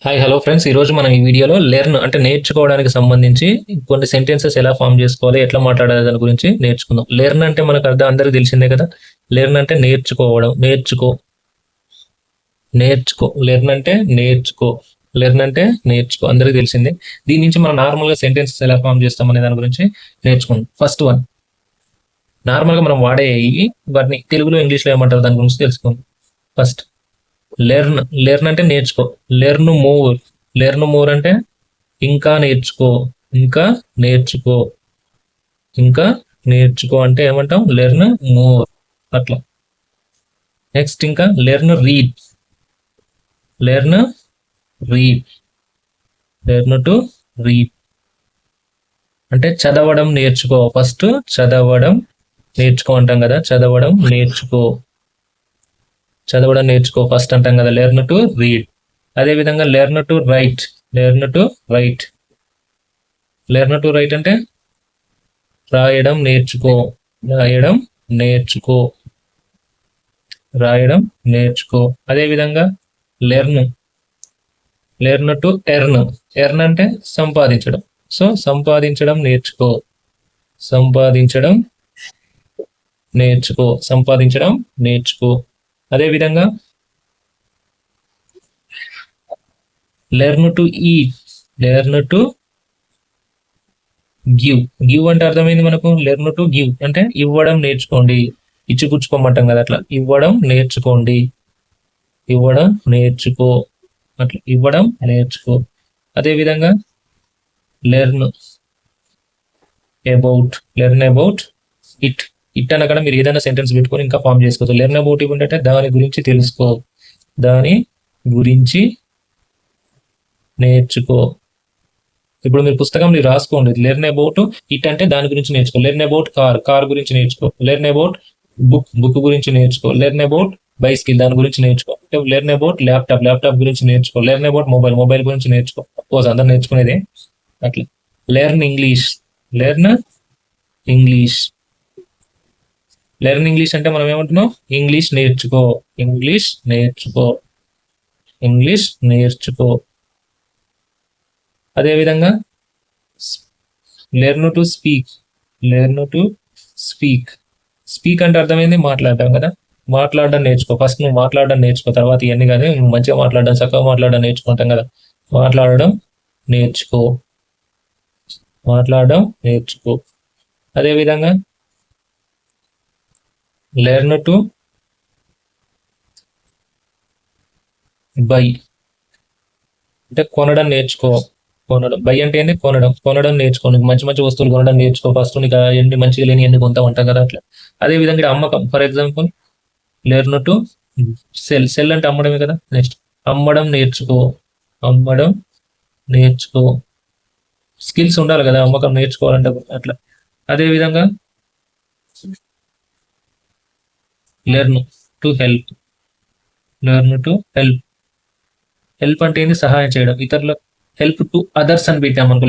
Hi hello friends. ఈరోజు మనం ఈ వీడియోలో లెర్న్ అంటే నేర్చుకోవడానికి సంబంధించి కొన్ని సెంటెన్సెస్ ఎలా ఫామ్ చేసుకోవాలి, ఎట్లా మాట్లాడాలి దాని గురించి నేర్చుకుందాం. లెర్న్ అంటే మనకు అందరికీ తెలిసిందే కదా. లెర్న్ అంటే నేర్చుకోవడం, నేర్చుకో, నేర్చుకో. లెర్న్ అంటే నేర్చుకో, లెర్న్ అంటే నేర్చుకో, అందరికీ తెలిసిందే. దీని నుంచి మనం నార్మల్గా సెంటెన్సెస్ ఎలా ఫామ్ చేస్తాం అనే దాని గురించి నేర్చుకుందాం. ఫస్ట్ వన్, నార్మల్గా మనం వాడే వాటిని తెలుగులో ఇంగ్లీష్లో ఏమంటారు దాని గురించి తెలుసుకుందాం. ఫస్ట్ లెర్న్, లెర్న్ అంటే నేర్చుకో. లెర్న్ మోర్, లెర్న్ మోర్ అంటే ఇంకా నేర్చుకో, ఇంకా నేర్చుకో, ఇంకా నేర్చుకో అంటే ఏమంటాం? Learn more. అట్లా. నెక్స్ట్ ఇంకా learn read, learn read, learn to read అంటే చదవడం నేర్చుకో. ఫస్ట్ చదవడం నేర్చుకో అంటాం కదా, చదవడం నేర్చుకో, చదవడం నేర్చుకో ఫస్ట్ అంటాం కదా, లెర్న్ టు రీడ్. అదేవిధంగా learn to right, learn to right, learn to right అంటే రాయడం నేర్చుకో, రాయడం నేర్చుకో, రాయడం నేర్చుకో. అదేవిధంగా learn, learn to earn, earn అంటే సంపాదించడం. సో సంపాదించడం నేర్చుకో, సంపాదించడం నేర్చుకో, సంపాదించడం నేర్చుకో. అదేవిధంగా learn to eat, learn to give, give అంటే అర్థమైంది మనకు. లెర్న్ టు గివ్ అంటే ఇవ్వడం నేర్చుకోండి, ఇచ్చిపుచ్చుకోమంటాం కదా, అట్లా ఇవ్వడం నేర్చుకోండి, ఇవ్వడం నేర్చుకో, అట్లా ఇవ్వడం నేర్చుకో. అదేవిధంగా learn about, learn about it, it అనగా మీరు ఏదైనా సెంటెన్స్ పెట్టుకొని ఇంకా ఫామ్ చేసుకోవచ్చు. లెర్న్ అబౌట్ ఇట్ అంటే దాని గురించి తెలుసుకో, దాని గురించి నేర్చుకో. ఇప్పుడు మీరు పుస్తకంలో రాసుకోండి, లెర్న్ అబౌట్ ఇట్ అంటే దాని గురించి నేర్చుకో. లెర్న్ అబౌట్ కార్, కార్ గురించి నేర్చుకో. లెర్న్ అబౌట్ బుక్, బుక్ గురించి నేర్చుకో. లెర్న్ అబౌట్ బైస్కిల్, దాని గురించి నేర్చుకో. లెర్న్ అబౌట్ ల్యాప్టాప్, ల్యాప్టాప్ గురించి నేర్చుకో. లెర్న్ అబౌట్ మొబైల్, మొబైల్ గురించి నేర్చుకో. సపోజ్ అందరు నేర్చుకునేదే అట్లా. Learn English, learn English, learn English అంటే మనం ఏమంటున్నాం? ఇంగ్లీష్ నేర్చుకో, ఇంగ్లీష్ నేర్చుకో, ఇంగ్లీష్ నేర్చుకో. అదేవిధంగా learn to speak, learn to speak, speak అంటే అర్థమైంది మాట్లాడడం కదా, మాట్లాడడం నేర్చుకో. ఫస్ట్ నువ్వు మాట్లాడడం నేర్చుకో, తర్వాత ఇవన్నీ కానీ నువ్వు మంచిగా మాట్లాడడం, చక్కగా మాట్లాడడం నేర్చుకుంటాం కదా, మాట్లాడడం నేర్చుకో, మాట్లాడడం నేర్చుకో. అదేవిధంగా లెర్న్ టు బై అంటే కొనడం నేర్చుకో, కొనడం. బై అంటే ఏంటి? కొనడం, కొనడం నేర్చుకో. నీకు మంచి మంచి వస్తువులు కొనడం నేర్చుకో. ఫస్ట్ నీకు ఎన్ని మంచిగా లేని ఎన్ని కొంటా ఉంటాం కదా, అట్లా. అదేవిధంగా అమ్మకం, for example learn to cell, cell అంటే అమ్మడమే కదా. నెక్స్ట్ అమ్మడం నేర్చుకో, అమ్మడం నేర్చుకో. స్కిల్స్ ఉండాలి కదా అమ్మకం నేర్చుకోవాలంటే, అట్లా. అదేవిధంగా learn to help, learn to help, help అంటే ఏంది? సహాయం చేయడం, ఇతరులకు. హెల్ప్ టు అదర్స్ అని పెట్టామనుకో,